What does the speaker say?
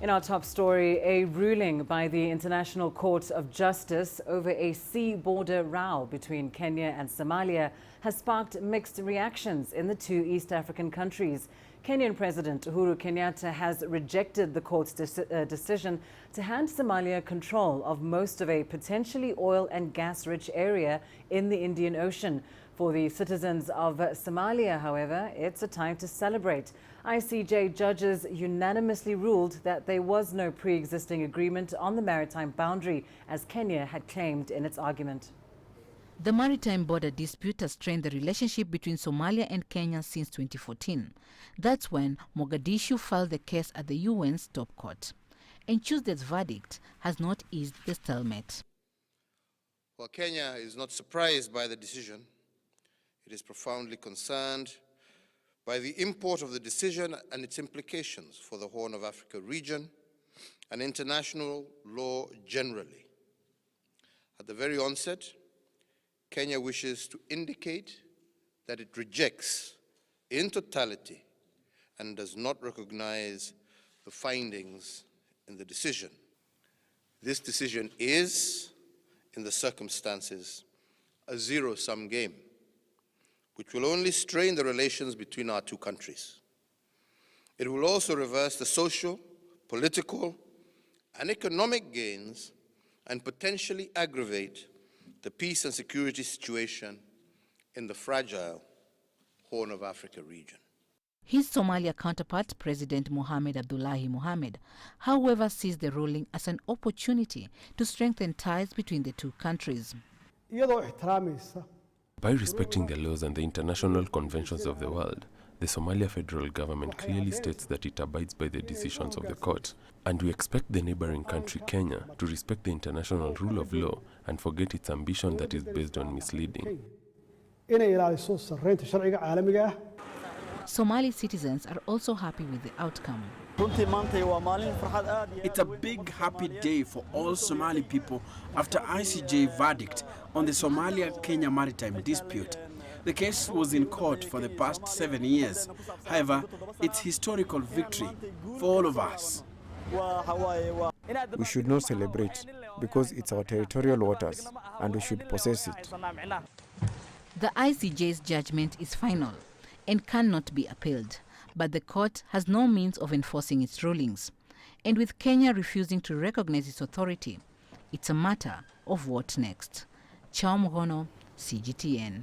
In our top story, a ruling by the International Court of Justice over a sea border row between Kenya and Somalia has sparked mixed reactions in the two East African countries. Kenyan President Uhuru Kenyatta has rejected the court's decision to hand Somalia control of most of a potentially oil and gas-rich area in the Indian Ocean. For the citizens of Somalia, however, it's a time to celebrate. ICJ judges unanimously ruled that there was no pre-existing agreement on the maritime boundary, as Kenya had claimed in its argument. The maritime border dispute has strained the relationship between Somalia and Kenya since 2014. That's when Mogadishu filed the case at the UN's top court. And Tuesday's verdict has not eased the stalemate. While Kenya is not surprised by the decision, it is profoundly concerned by the import of the decision and its implications for the Horn of Africa region and international law generally. At the very onset, Kenya wishes to indicate that it rejects in totality and does not recognize the findings in the decision. This decision is, in the circumstances, a zero-sum game, which will only strain the relations between our two countries. It will also reverse the social, political, and economic gains and potentially aggravate the peace and security situation in the fragile Horn of Africa region. His Somalia counterpart, President Mohamed Abdullahi Mohamed, however, sees the ruling as an opportunity to strengthen ties between the two countries. By respecting the laws and the international conventions of the world, the Somalia federal government clearly states that it abides by the decisions of the court, and we expect the neighboring country, Kenya, to respect the international rule of law and forget its ambition that is based on misleading. Somali citizens are also happy with the outcome. It's a big happy day for all Somali people after ICJ verdict on the Somalia-Kenya maritime dispute. The case was in court for the past 7 years. However, it's historical victory for all of us. We should not celebrate because it's our territorial waters and we should possess it. The ICJ's judgment is final and cannot be appealed, but the court has no means of enforcing its rulings. And with Kenya refusing to recognize its authority, it's a matter of what next. Chao Muhono, CGTN.